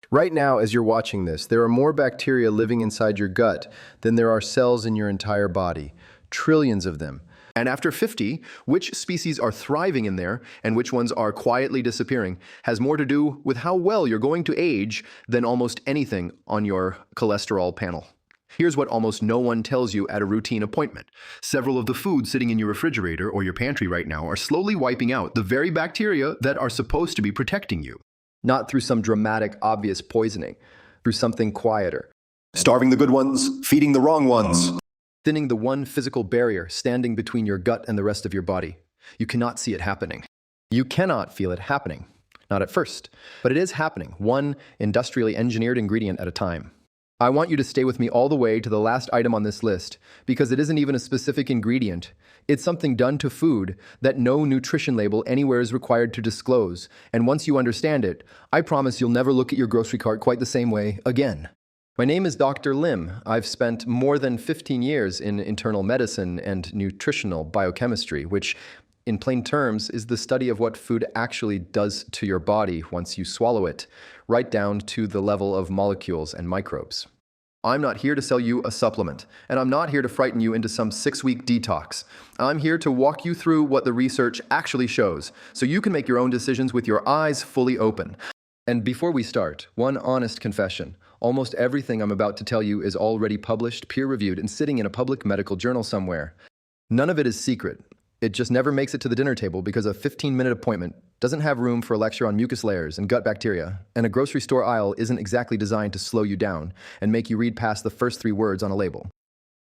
Right now, as you're watching this, there are more bacteria living inside your gut than there are cells in your entire body. Trillions of them. And after 50, which species are thriving in there and which ones are quietly disappearing has more to do with how well you're going to age than almost anything on your cholesterol panel. Here's what almost no one tells you at a routine appointment. Several of the foods sitting in your refrigerator or your pantry right now are slowly wiping out the very bacteria that are supposed to be protecting you. Not through some dramatic, obvious poisoning, through something quieter. Starving the good ones, feeding the wrong ones. Thinning the one physical barrier standing between your gut and the rest of your body. You cannot see it happening. You cannot feel it happening. Not at first. But it is happening, one industrially engineered ingredient at a time. I want you to stay with me all the way to the last item on this list, because it isn't even a specific ingredient. It's something done to food that no nutrition label anywhere is required to disclose. And once you understand it, I promise you'll never look at your grocery cart quite the same way again. My name is Dr. Lim. I've spent more than 15 years in internal medicine and nutritional biochemistry, which, in plain terms, is the study of what food actually does to your body once you swallow it, right down to the level of molecules and microbes. I'm not here to sell you a supplement, and I'm not here to frighten you into some 6-week detox. I'm here to walk you through what the research actually shows, so you can make your own decisions with your eyes fully open. And before we start, one honest confession. Almost everything I'm about to tell you is already published, peer-reviewed, and sitting in a public medical journal somewhere. None of it is secret. It just never makes it to the dinner table because a 15-minute appointment doesn't have room for a lecture on mucus layers and gut bacteria, and a grocery store aisle isn't exactly designed to slow you down and make you read past the first 3 words on a label.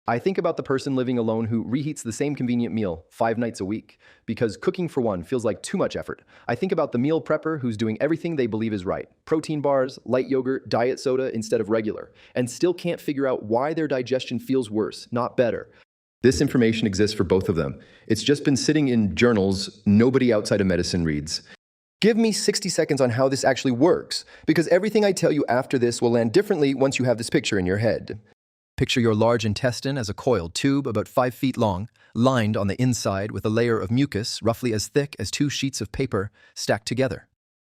I think about the person living alone who reheats the same convenient meal 5 nights a week because cooking for one feels like too much effort. I think about the meal prepper who's doing everything they believe is right. Protein bars, light yogurt, diet soda instead of regular, and still can't figure out why their digestion feels worse, not better. This information exists for both of them. It's just been sitting in journals nobody outside of medicine reads. Give me 60 seconds on how this actually works, because everything I tell you after this will land differently once you have this picture in your head. Picture your large intestine as a coiled tube about 5 feet long, lined on the inside with a layer of mucus roughly as thick as 2 sheets of paper stacked together.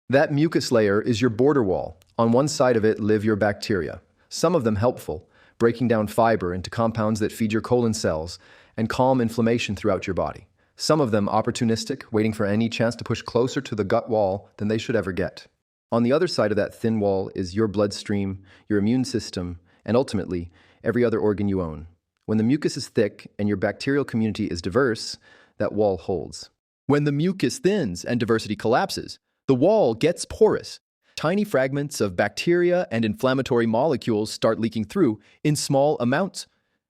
That mucus layer is your border wall. On one side of it live your bacteria, some of them helpful, breaking down fiber into compounds that feed your colon cells and calm inflammation throughout your body. Some of them opportunistic, waiting for any chance to push closer to the gut wall than they should ever get. On the other side of that thin wall is your bloodstream, your immune system, and ultimately, every other organ you own. When the mucus is thick and your bacterial community is diverse, that wall holds. When the mucus thins and diversity collapses, the wall gets porous. Tiny fragments of bacteria and inflammatory molecules start leaking through in small amounts.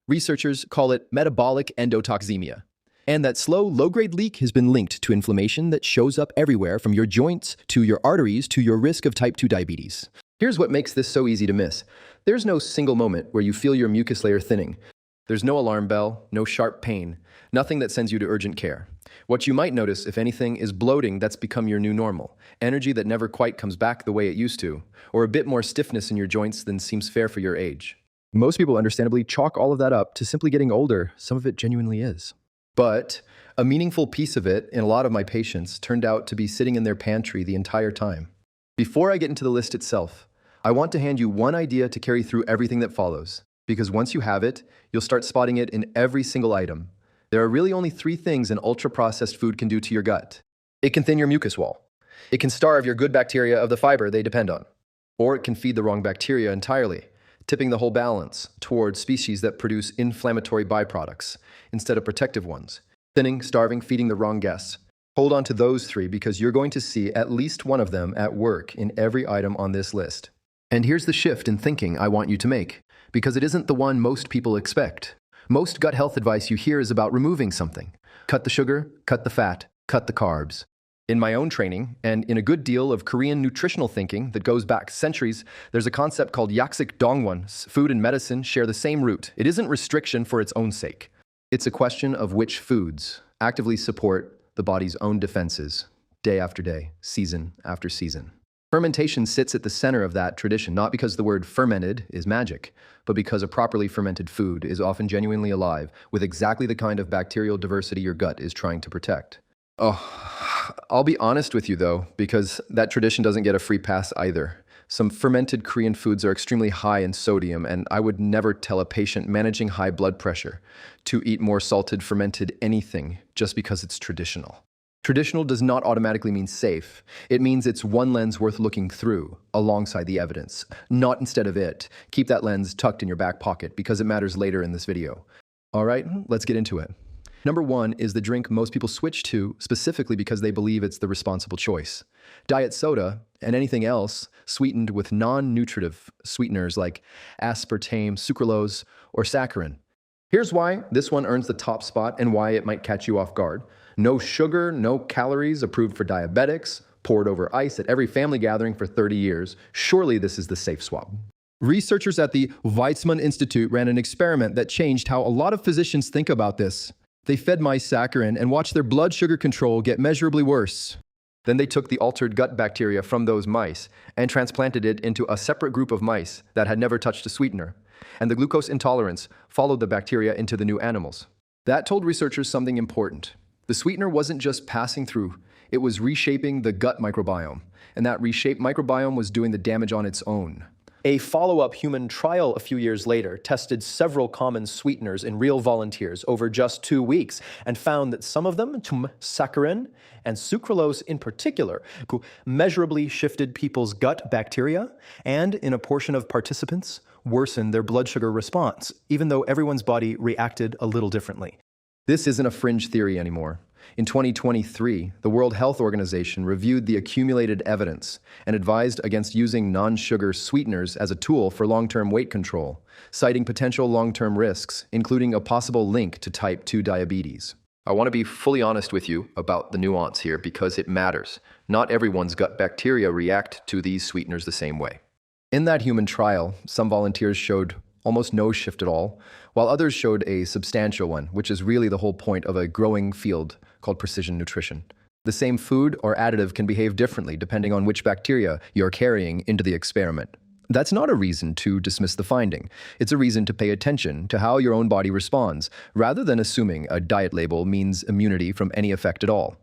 Researchers call it metabolic endotoxemia. And that slow, low-grade leak has been linked to inflammation that shows up everywhere from your joints to your arteries to your risk of type 2 diabetes. Here's what makes this so easy to miss. There's no single moment where you feel your mucus layer thinning. There's no alarm bell, no sharp pain, nothing that sends you to urgent care. What you might notice, if anything, is bloating that's become your new normal, energy that never quite comes back the way it used to, or a bit more stiffness in your joints than seems fair for your age. Most people understandably chalk all of that up to simply getting older. Some of it genuinely is. But a meaningful piece of it in a lot of my patients turned out to be sitting in their pantry the entire time. Before I get into the list itself, I want to hand you one idea to carry through everything that follows, because once you have it, you'll start spotting it in every single item. There are really only 3 things an ultra-processed food can do to your gut. It can thin your mucus wall. It can starve your good bacteria of the fiber they depend on. Or it can feed the wrong bacteria entirely, tipping the whole balance toward species that produce inflammatory byproducts instead of protective ones. Thinning, starving, feeding the wrong guests. Hold on to those 3 because you're going to see at least one of them at work in every item on this list. And here's the shift in thinking I want you to make, because it isn't the one most people expect. Most gut health advice you hear is about removing something. Cut the sugar, cut the fat, cut the carbs. In my own training, and in a good deal of Korean nutritional thinking that goes back centuries, there's a concept called yaksik dongwon. Food and medicine share the same root. It isn't restriction for its own sake. It's a question of which foods actively support the body's own defenses, day after day, season after season. Fermentation sits at the center of that tradition, not because the word fermented is magic, but because a properly fermented food is often genuinely alive with exactly the kind of bacterial diversity your gut is trying to protect. Oh, I'll be honest with you though, because that tradition doesn't get a free pass either. Some fermented Korean foods are extremely high in sodium, and I would never tell a patient managing high blood pressure to eat more salted fermented anything just because it's traditional. Traditional does not automatically mean safe. It means it's one lens worth looking through alongside the evidence, not instead of it. Keep that lens tucked in your back pocket because it matters later in this video. All right, let's get into it. Number one is the drink most people switch to specifically because they believe it's the responsible choice. Diet soda and anything else sweetened with non-nutritive sweeteners like aspartame, sucralose, or saccharin. Here's why this one earns the top spot and why it might catch you off guard. No sugar, no calories, approved for diabetics, poured over ice at every family gathering for 30 years. Surely this is the safe swap. Researchers at the Weizmann Institute ran an experiment that changed how a lot of physicians think about this. They fed mice saccharin and watched their blood sugar control get measurably worse. Then they took the altered gut bacteria from those mice and transplanted it into a separate group of mice that had never touched a sweetener. And the glucose intolerance followed the bacteria into the new animals. That told researchers something important. The sweetener wasn't just passing through, it was reshaping the gut microbiome. And that reshaped microbiome was doing the damage on its own. A follow-up human trial a few years later tested several common sweeteners in real volunteers over just 2 weeks and found that some of them, saccharin and sucralose in particular, measurably shifted people's gut bacteria and, in a portion of participants, worsened their blood sugar response, even though everyone's body reacted a little differently. This isn't a fringe theory anymore. In 2023, the World Health Organization reviewed the accumulated evidence and advised against using non-sugar sweeteners as a tool for long-term weight control, citing potential long-term risks, including a possible link to type 2 diabetes. I want to be fully honest with you about the nuance here because it matters. Not everyone's gut bacteria react to these sweeteners the same way. In that human trial, some volunteers showed almost no shift at all, while others showed a substantial one, which is really the whole point of a growing field called precision nutrition. The same food or additive can behave differently depending on which bacteria you're carrying into the experiment. That's not a reason to dismiss the finding. It's a reason to pay attention to how your own body responds, rather than assuming a diet label means immunity from any effect at all.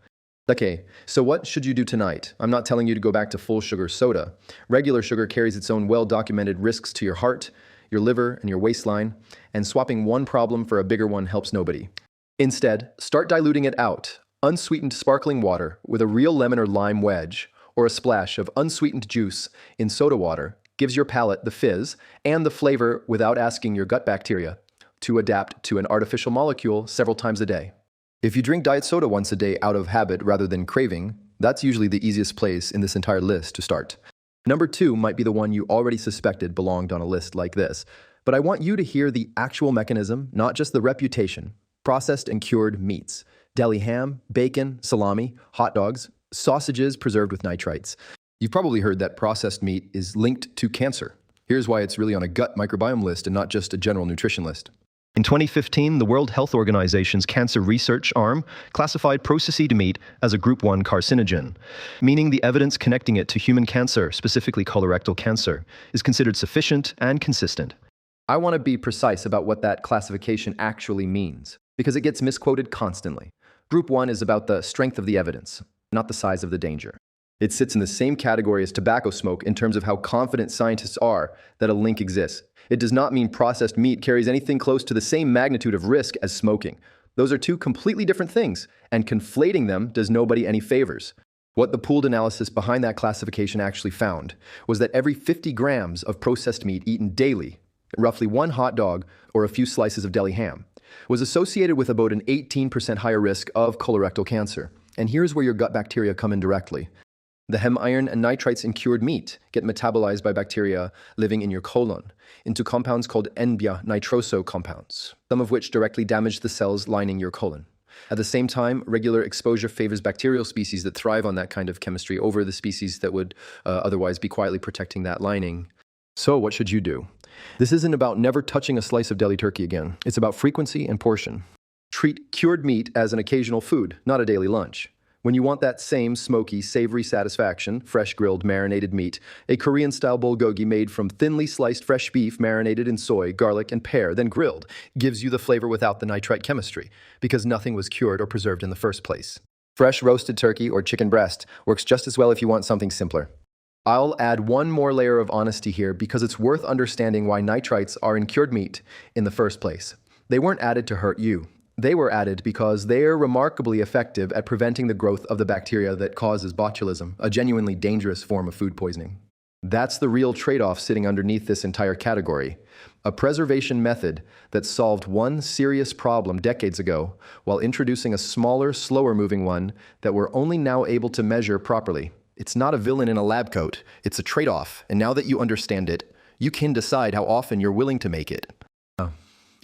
Okay, so what should you do tonight? I'm not telling you to go back to full sugar soda. Regular sugar carries its own well-documented risks to your heart, your liver, and your waistline, and swapping one problem for a bigger one helps nobody. Instead, start diluting it out. Unsweetened sparkling water with a real lemon or lime wedge, or a splash of unsweetened juice in soda water gives your palate the fizz and the flavor without asking your gut bacteria to adapt to an artificial molecule several times a day. If you drink diet soda once a day out of habit rather than craving, that's usually the easiest place in this entire list to start. Number 2 might be the one you already suspected belonged on a list like this, but I want you to hear the actual mechanism, not just the reputation. Processed and cured meats, deli ham, bacon, salami, hot dogs, sausages preserved with nitrites. You've probably heard that processed meat is linked to cancer. Here's why it's really on a gut microbiome list and not just a general nutrition list. In 2015, the World Health Organization's Cancer Research Arm classified processed meat as a Group 1 carcinogen, meaning the evidence connecting it to human cancer, specifically colorectal cancer, is considered sufficient and consistent. I want to be precise about what that classification actually means, because it gets misquoted constantly. Group 1 is about the strength of the evidence, not the size of the danger. It sits in the same category as tobacco smoke in terms of how confident scientists are that a link exists. It does not mean processed meat carries anything close to the same magnitude of risk as smoking. Those are two completely different things, and conflating them does nobody any favors. What the pooled analysis behind that classification actually found was that every 50 grams of processed meat eaten daily, roughly 1 hot dog or a few slices of deli ham, was associated with about an 18% higher risk of colorectal cancer. And here's where your gut bacteria come in directly. The hem iron and nitrites in cured meat get metabolized by bacteria living in your colon into compounds called N-nitroso compounds, some of which directly damage the cells lining your colon. At the same time, regular exposure favors bacterial species that thrive on that kind of chemistry over the species that would otherwise be quietly protecting that lining. So what should you do? This isn't about never touching a slice of deli turkey again. It's about frequency and portion. Treat cured meat as an occasional food, not a daily lunch. When you want that same smoky, savory satisfaction, fresh grilled marinated meat, a Korean-style bulgogi made from thinly sliced fresh beef marinated in soy, garlic, and pear, then grilled, gives you the flavor without the nitrite chemistry, because nothing was cured or preserved in the first place. Fresh roasted turkey or chicken breast works just as well if you want something simpler. I'll add one more layer of honesty here because it's worth understanding why nitrites are in cured meat in the first place. They weren't added to hurt you. They were added because they are remarkably effective at preventing the growth of the bacteria that causes botulism, a genuinely dangerous form of food poisoning. That's the real trade-off sitting underneath this entire category. A preservation method that solved one serious problem decades ago while introducing a smaller, slower-moving one that we're only now able to measure properly. It's not a villain in a lab coat, it's a trade-off, and now that you understand it, you can decide how often you're willing to make it.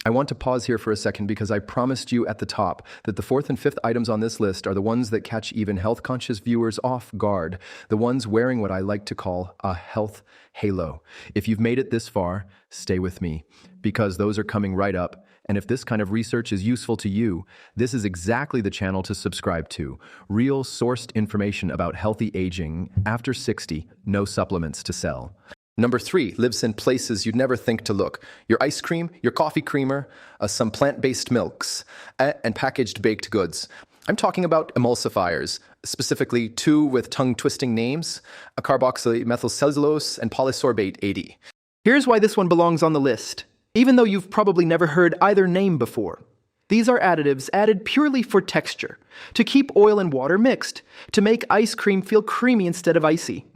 I want to pause here for a second because I promised you at the top that the fourth and fifth items on this list are the ones that catch even health-conscious viewers off guard, the ones wearing what I like to call a health halo. If you've made it this far, stay with me, because those are coming right up, and if this kind of research is useful to you, this is exactly the channel to subscribe to. Real sourced information about healthy aging after 60, no supplements to sell. Number 3 lives in places you'd never think to look. Your ice cream, your coffee creamer, some plant-based milks, and packaged baked goods. I'm talking about emulsifiers, specifically 2 with tongue-twisting names, a carboxymethylcellulose and polysorbate 80. Here's why this one belongs on the list, even though you've probably never heard either name before. These are additives added purely for texture, to keep oil and water mixed, to make ice cream feel creamy instead of icy.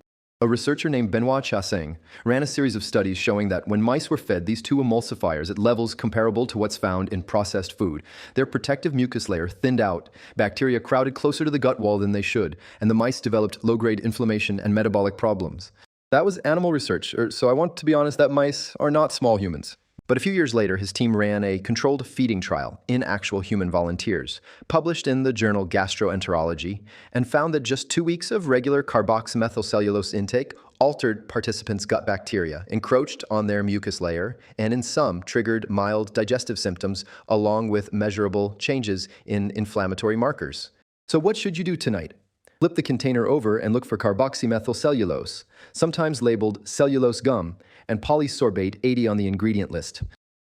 A researcher named Benoit Chassaing ran a series of studies showing that when mice were fed these 2 emulsifiers at levels comparable to what's found in processed food, their protective mucus layer thinned out, bacteria crowded closer to the gut wall than they should, and the mice developed low-grade inflammation and metabolic problems. That was animal research, so I want to be honest that mice are not small humans. But a few years later, his team ran a controlled feeding trial in actual human volunteers, published in the journal Gastroenterology, and found that just 2 weeks of regular carboxymethylcellulose intake altered participants' gut bacteria, encroached on their mucus layer, and in some triggered mild digestive symptoms along with measurable changes in inflammatory markers. So what should you do tonight? Flip the container over and look for carboxymethylcellulose, sometimes labeled cellulose gum, and polysorbate 80 on the ingredient list.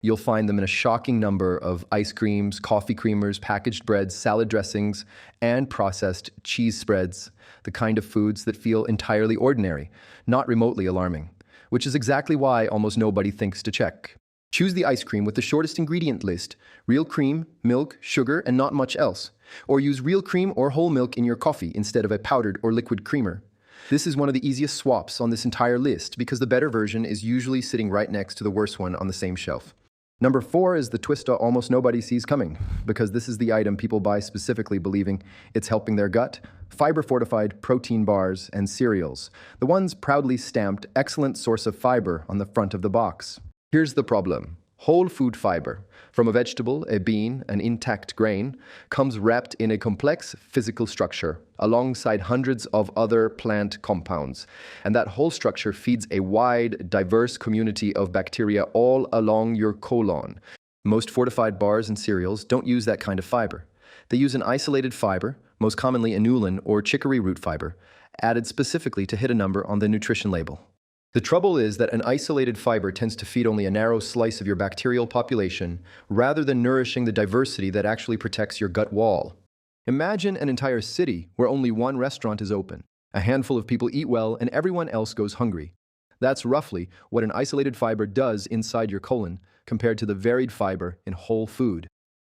You'll find them in a shocking number of ice creams, coffee creamers, packaged breads, salad dressings, and processed cheese spreads, the kind of foods that feel entirely ordinary, not remotely alarming, which is exactly why almost nobody thinks to check. Choose the ice cream with the shortest ingredient list, real cream, milk, sugar, and not much else. Or use real cream or whole milk in your coffee instead of a powdered or liquid creamer. This is one of the easiest swaps on this entire list because the better version is usually sitting right next to the worse one on the same shelf. Number 4 is the twist almost nobody sees coming, because this is the item people buy specifically believing it's helping their gut: fiber-fortified protein bars and cereals, the ones proudly stamped excellent source of fiber on the front of the box. Here's the problem. Whole food fiber, from a vegetable, a bean, an intact grain, comes wrapped in a complex physical structure alongside hundreds of other plant compounds. And that whole structure feeds a wide, diverse community of bacteria all along your colon. Most fortified bars and cereals don't use that kind of fiber. They use an isolated fiber, most commonly inulin or chicory root fiber, added specifically to hit a number on the nutrition label. The trouble is that an isolated fiber tends to feed only a narrow slice of your bacterial population rather than nourishing the diversity that actually protects your gut wall. Imagine an entire city where only one restaurant is open. A handful of people eat well and everyone else goes hungry. That's roughly what an isolated fiber does inside your colon compared to the varied fiber in whole food.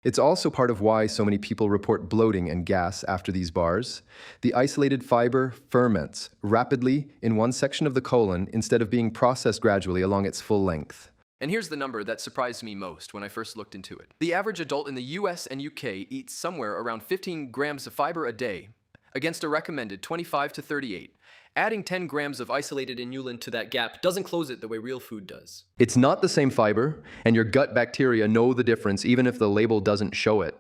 It's also part of why so many people report bloating and gas after these bars. The isolated fiber ferments rapidly in one section of the colon instead of being processed gradually along its full length. And here's the number that surprised me most when I first looked into it. The average adult in the US and UK eats somewhere around 15 grams of fiber a day, against a recommended 25 to 38. Adding 10 grams of isolated inulin to that gap doesn't close it the way real food does. It's not the same fiber, and your gut bacteria know the difference even if the label doesn't show it.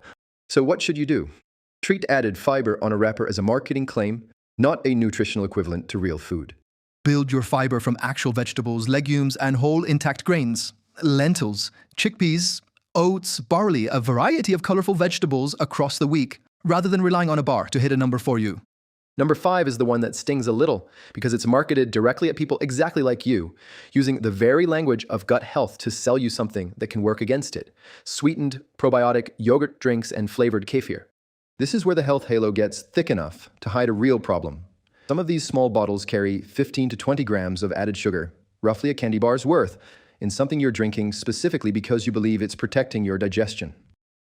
So what should you do? Treat added fiber on a wrapper as a marketing claim, not a nutritional equivalent to real food. Build your fiber from actual vegetables, legumes, and whole intact grains. Lentils, chickpeas, oats, barley, a variety of colorful vegetables across the week, rather than relying on a bar to hit a number for you. Number 5 is the one that stings a little because it's marketed directly at people exactly like you, using the very language of gut health to sell you something that can work against it: sweetened, probiotic yogurt drinks and flavored kefir. This is where the health halo gets thick enough to hide a real problem. Some of these small bottles carry 15 to 20 grams of added sugar, roughly a candy bar's worth, in something you're drinking specifically because you believe it's protecting your digestion.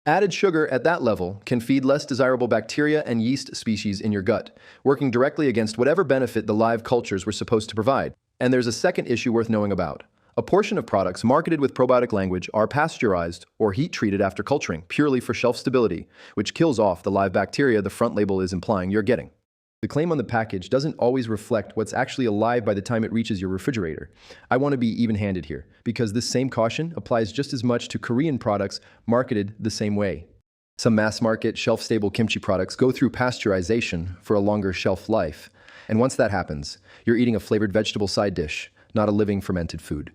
Added sugar at that level can feed less desirable bacteria and yeast species in your gut, working directly against whatever benefit the live cultures were supposed to provide. And there's a second issue worth knowing about. A portion of products marketed with probiotic language are pasteurized or heat-treated after culturing, purely for shelf stability, which kills off the live bacteria the front label is implying you're getting. The claim on the package doesn't always reflect what's actually alive by the time it reaches your refrigerator. I want to be even-handed here, because this same caution applies just as much to Korean products marketed the same way. Some mass-market, shelf-stable kimchi products go through pasteurization for a longer shelf life. And once that happens, you're eating a flavored vegetable side dish, not a living fermented food.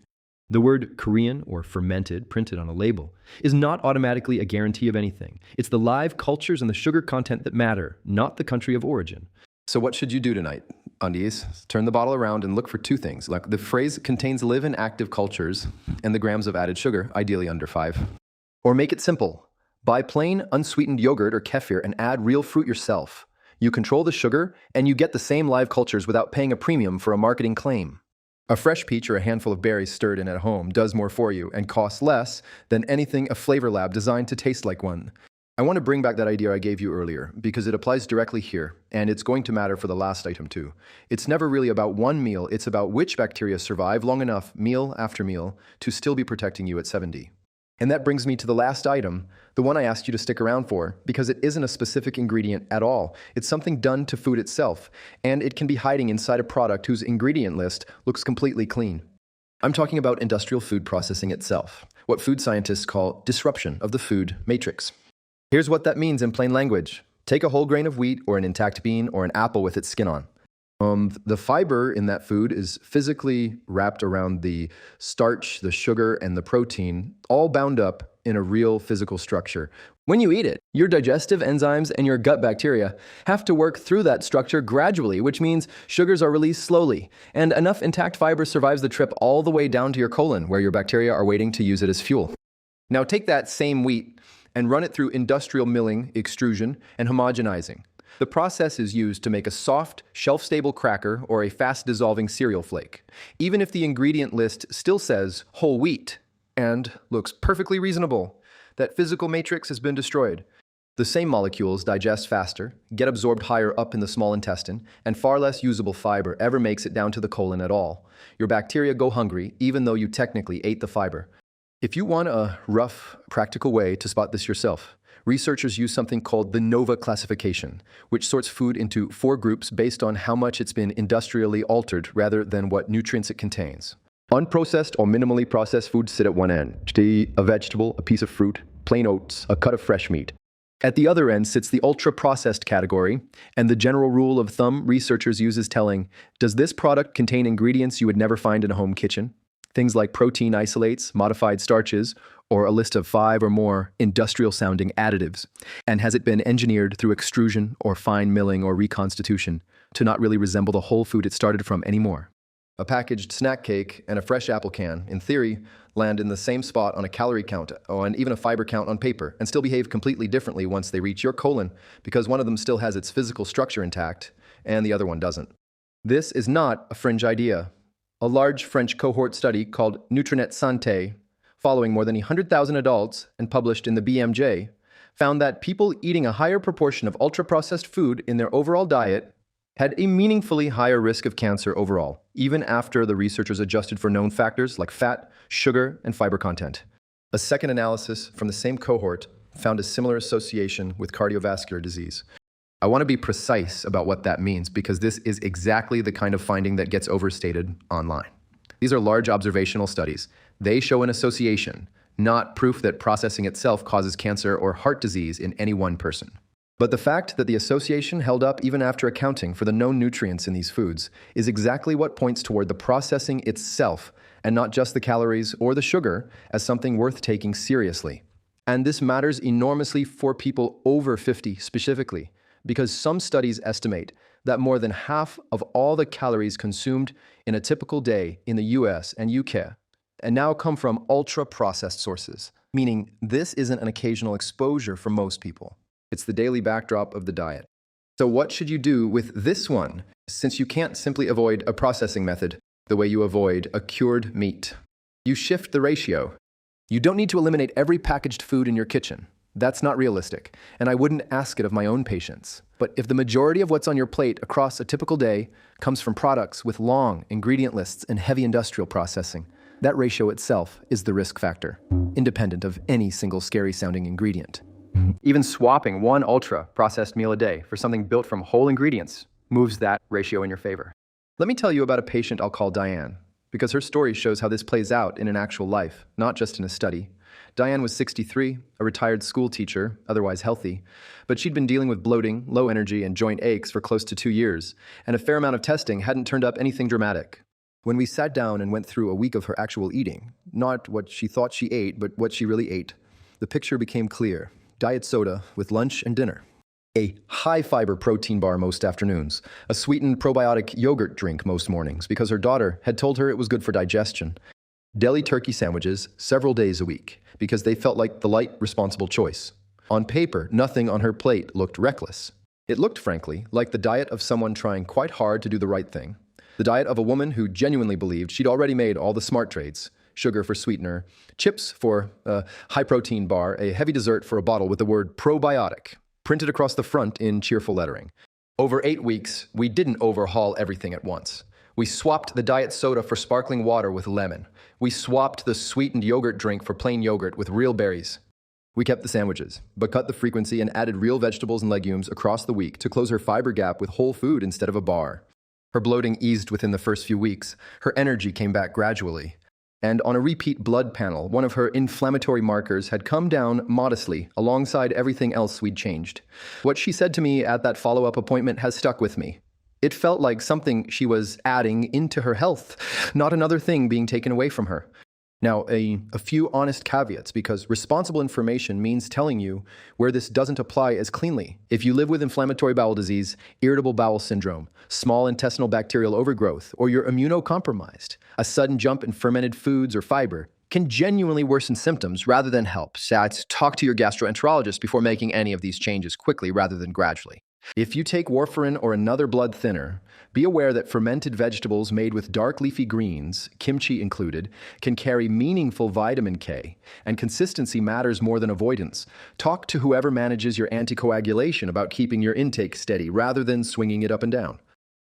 The word Korean or fermented printed on a label is not automatically a guarantee of anything. It's the live cultures and the sugar content that matter, not the country of origin. So what should you do tonight, undies? Turn the bottle around and look for two things. Like the phrase contains live and active cultures and the grams of added sugar, ideally under 5. Or make it simple. Buy plain, unsweetened yogurt or kefir and add real fruit yourself. You control the sugar and you get the same live cultures without paying a premium for a marketing claim. A fresh peach or a handful of berries stirred in at home does more for you and costs less than anything a flavor lab designed to taste like one. I want to bring back that idea I gave you earlier because it applies directly here, and it's going to matter for the last item too. It's never really about one meal, it's about which bacteria survive long enough, meal after meal, to still be protecting you at 70. And that brings me to the last item, the one I asked you to stick around for, because it isn't a specific ingredient at all. It's something done to food itself, and it can be hiding inside a product whose ingredient list looks completely clean. I'm talking about industrial food processing itself, what food scientists call disruption of the food matrix. Here's what that means in plain language. Take a whole grain of wheat or an intact bean or an apple with its skin on. The fiber in that food is physically wrapped around the starch, the sugar, and the protein, all bound up in a real physical structure. When you eat it, your digestive enzymes and your gut bacteria have to work through that structure gradually, which means sugars are released slowly, and enough intact fiber survives the trip all the way down to your colon, where your bacteria are waiting to use it as fuel. Now take that same wheat and run it through industrial milling, extrusion, and homogenizing. The process is used to make a soft, shelf-stable cracker or a fast-dissolving cereal flake, even if the ingredient list still says whole wheat and looks perfectly reasonable. That physical matrix has been destroyed. The same molecules digest faster, get absorbed higher up in the small intestine, and far less usable fiber ever makes it down to the colon at all. Your bacteria go hungry even though you technically ate the fiber. If you want a rough, practical way to spot this yourself, researchers use something called the NOVA classification, which sorts food into 4 groups based on how much it's been industrially altered rather than what nutrients it contains. Unprocessed or minimally processed foods sit at one end. A vegetable, a piece of fruit, plain oats, a cut of fresh meat. At the other end sits the ultra-processed category, and the general rule of thumb researchers use is telling, does this product contain ingredients you would never find in a home kitchen? Things like protein isolates, modified starches, or a list of 5 or more industrial-sounding additives. And has it been engineered through extrusion or fine milling or reconstitution to not really resemble the whole food it started from anymore? A packaged snack cake and a fresh apple can, in theory, land in the same spot on a calorie count and even a fiber count on paper, and still behave completely differently once they reach your colon, because one of them still has its physical structure intact and the other one doesn't. This is not a fringe idea. A large French cohort study called Nutrinet Santé, following more than 100,000 adults and published in the BMJ, found that people eating a higher proportion of ultra-processed food in their overall diet had a meaningfully higher risk of cancer overall, even after the researchers adjusted for known factors like fat, sugar, and fiber content. A second analysis from the same cohort found a similar association with cardiovascular disease. I want to be precise about what that means because this is exactly the kind of finding that gets overstated online. These are large observational studies. They show an association, not proof that processing itself causes cancer or heart disease in any one person. But the fact that the association held up even after accounting for the known nutrients in these foods is exactly what points toward the processing itself and not just the calories or the sugar as something worth taking seriously. And this matters enormously for people over 50 specifically, because some studies estimate that more than half of all the calories consumed in a typical day in the US and UK and now come from ultra-processed sources, meaning this isn't an occasional exposure for most people. It's the daily backdrop of the diet. So what should you do with this one? since you can't simply avoid a processing method the way you avoid a cured meat. You shift the ratio. You don't need to eliminate every packaged food in your kitchen. That's not realistic, and I wouldn't ask it of my own patients. But if the majority of what's on your plate across a typical day comes from products with long ingredient lists and heavy industrial processing, that ratio itself is the risk factor, independent of any single scary-sounding ingredient. Even swapping one ultra-processed meal a day for something built from whole ingredients moves that ratio in your favor. Let me tell you about a patient I'll call Diane, because her story shows how this plays out in an actual life, not just in a study. Diane was 63, a retired school teacher, otherwise healthy, but she'd been dealing with bloating, low energy, and joint aches for close to 2 years, and a fair amount of testing hadn't turned up anything dramatic. When we sat down and went through a week of her actual eating, not what she thought she ate, but what she really ate, the picture became clear. Diet soda with lunch and dinner. A high-fiber protein bar most afternoons. A sweetened probiotic yogurt drink most mornings because her daughter had told her it was good for digestion. Deli turkey sandwiches several days a week because they felt like the light, responsible choice. On paper, nothing on her plate looked reckless. It looked, frankly, like the diet of someone trying quite hard to do the right thing. The diet of a woman who genuinely believed she'd already made all the smart trades. Sugar for sweetener, chips for a high-protein bar, a heavy dessert for a bottle with the word probiotic printed across the front in cheerful lettering. Over 8 weeks, we didn't overhaul everything at once. We swapped the diet soda for sparkling water with lemon. We swapped the sweetened yogurt drink for plain yogurt with real berries. We kept the sandwiches, but cut the frequency and added real vegetables and legumes across the week to close her fiber gap with whole food instead of a bar. Her bloating eased within the first few weeks. Her energy came back gradually. And on a repeat blood panel, one of her inflammatory markers had come down modestly alongside everything else we'd changed. What she said to me at that follow-up appointment has stuck with me. It felt like something she was adding into her health, not another thing being taken away from her. Now, a few honest caveats, because responsible information means telling you where this doesn't apply as cleanly. If you live with inflammatory bowel disease, irritable bowel syndrome, small intestinal bacterial overgrowth, or you're immunocompromised, a sudden jump in fermented foods or fiber can genuinely worsen symptoms rather than help. So talk to your gastroenterologist before making any of these changes quickly rather than gradually. If you take warfarin or another blood thinner, be aware that fermented vegetables made with dark leafy greens, kimchi included, can carry meaningful vitamin K, and consistency matters more than avoidance. Talk to whoever manages your anticoagulation about keeping your intake steady rather than swinging it up and down.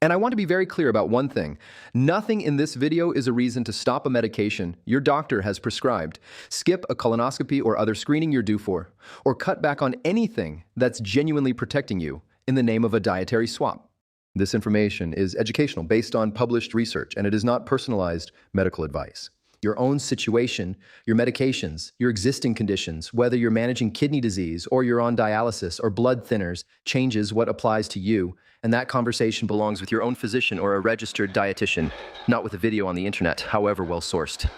And I want to be very clear about one thing. Nothing in this video is a reason to stop a medication your doctor has prescribed, skip a colonoscopy or other screening you're due for, or cut back on anything that's genuinely protecting you in the name of a dietary swap. This information is educational based on published research, and it is not personalized medical advice. Your own situation, your medications, your existing conditions, whether you're managing kidney disease or you're on dialysis or blood thinners, changes what applies to you, and that conversation belongs with your own physician or a registered dietitian, not with a video on the internet, however well sourced.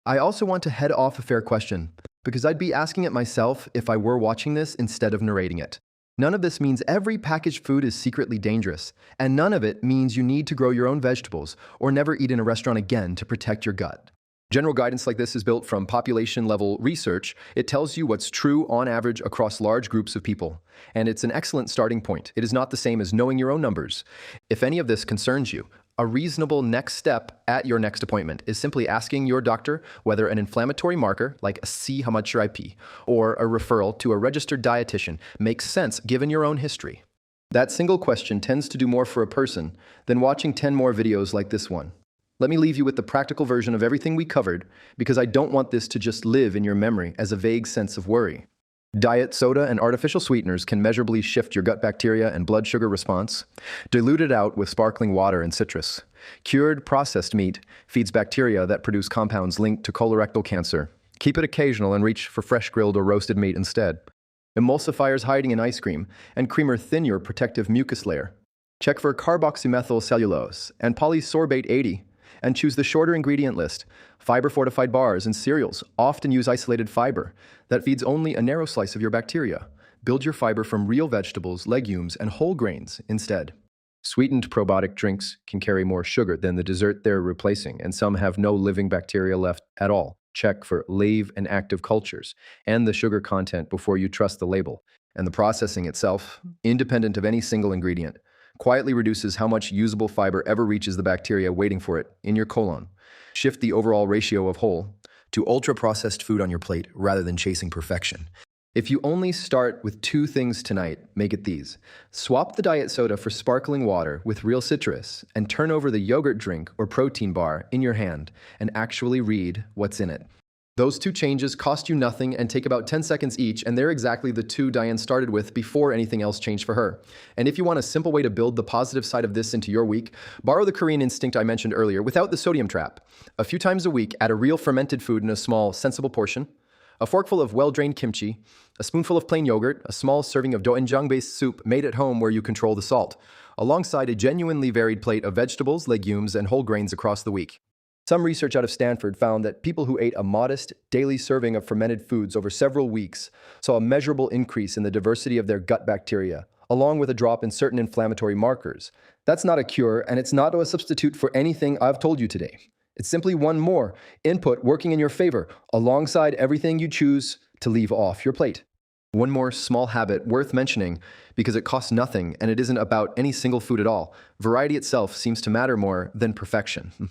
I also want to head off a fair question, because I'd be asking it myself if I were watching this instead of narrating it. None of this means every packaged food is secretly dangerous, and none of it means you need to grow your own vegetables or never eat in a restaurant again to protect your gut. General guidance like this is built from population-level research. It tells you what's true on average across large groups of people, and it's an excellent starting point. It is not the same as knowing your own numbers. If any of this concerns you, a reasonable next step at your next appointment is simply asking your doctor whether an inflammatory marker, like see how much I pee, or a referral to a registered dietitian makes sense given your own history. That single question tends to do more for a person than watching 10 more videos like this one. Let me leave you with the practical version of everything we covered, because I don't want this to just live in your memory as a vague sense of worry. Diet soda and artificial sweeteners can measurably shift your gut bacteria and blood sugar response. Dilute it out with sparkling water and citrus. Cured processed meat feeds bacteria that produce compounds linked to colorectal cancer. Keep it occasional and reach for fresh grilled or roasted meat instead. Emulsifiers hiding in ice cream and creamer thin your protective mucus layer. Check for carboxymethyl cellulose and polysorbate 80. And choose the shorter ingredient list. Fiber-fortified bars and cereals often use isolated fiber that feeds only a narrow slice of your bacteria. Build your fiber from real vegetables, legumes, and whole grains instead. Sweetened probiotic drinks can carry more sugar than the dessert they're replacing, and some have no living bacteria left at all. Check for live and active cultures and the sugar content before you trust the label. And the processing itself, independent of any single ingredient, quietly reduces how much usable fiber ever reaches the bacteria waiting for it in your colon. Shift the overall ratio of whole to ultra-processed food on your plate rather than chasing perfection. If you only start with 2 things tonight, make it these. Swap the diet soda for sparkling water with real citrus and turn over the yogurt drink or protein bar in your hand and actually read what's in it. Those 2 changes cost you nothing and take about 10 seconds each, and they're exactly the 2 Diane started with before anything else changed for her. And if you want a simple way to build the positive side of this into your week, borrow the Korean instinct I mentioned earlier without the sodium trap. A few times a week, add a real fermented food in a small, sensible portion, a forkful of well-drained kimchi, a spoonful of plain yogurt, a small serving of doenjang-based soup made at home where you control the salt, alongside a genuinely varied plate of vegetables, legumes, and whole grains across the week. Some research out of Stanford found that people who ate a modest daily serving of fermented foods over several weeks saw a measurable increase in the diversity of their gut bacteria, along with a drop in certain inflammatory markers. That's not a cure, and it's not a substitute for anything I've told you today. It's simply one more input working in your favor, alongside everything you choose to leave off your plate. One more small habit worth mentioning because it costs nothing and it isn't about any single food at all. Variety itself seems to matter more than perfection.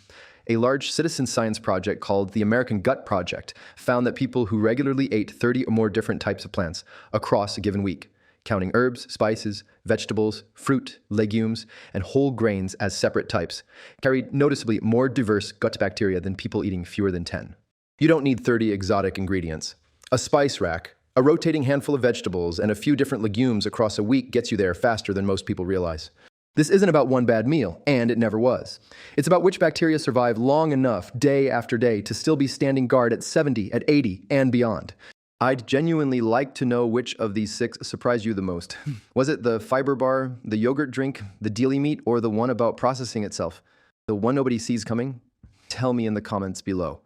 A large citizen science project called the American Gut Project found that people who regularly ate 30 or more different types of plants across a given week, counting herbs, spices, vegetables, fruit, legumes, and whole grains as separate types, carried noticeably more diverse gut bacteria than people eating fewer than 10. You don't need 30 exotic ingredients. A spice rack, a rotating handful of vegetables, and a few different legumes across a week gets you there faster than most people realize. This isn't about one bad meal, and it never was. It's about which bacteria survive long enough, day after day, to still be standing guard at 70, at 80, and beyond. I'd genuinely like to know which of these 6 surprised you the most. Was it the fiber bar, the yogurt drink, the dealy meat, or the one about processing itself? The one nobody sees coming? Tell me in the comments below.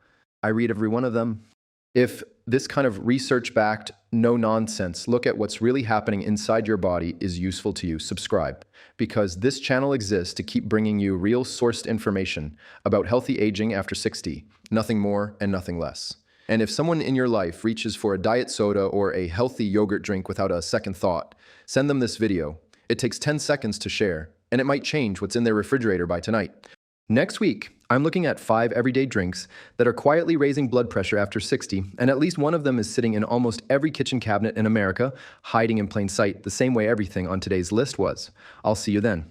I read every one of them. If this kind of research-backed, no-nonsense look at what's really happening inside your body is useful to you, subscribe. Because this channel exists to keep bringing you real sourced information about healthy aging after 60, nothing more and nothing less. And if someone in your life reaches for a diet soda or a healthy yogurt drink without a second thought, send them this video. It takes 10 seconds to share, and it might change what's in their refrigerator by tonight. Next week, I'm looking at 5 everyday drinks that are quietly raising blood pressure after 60, and at least one of them is sitting in almost every kitchen cabinet in America, hiding in plain sight the same way everything on today's list was. I'll see you then.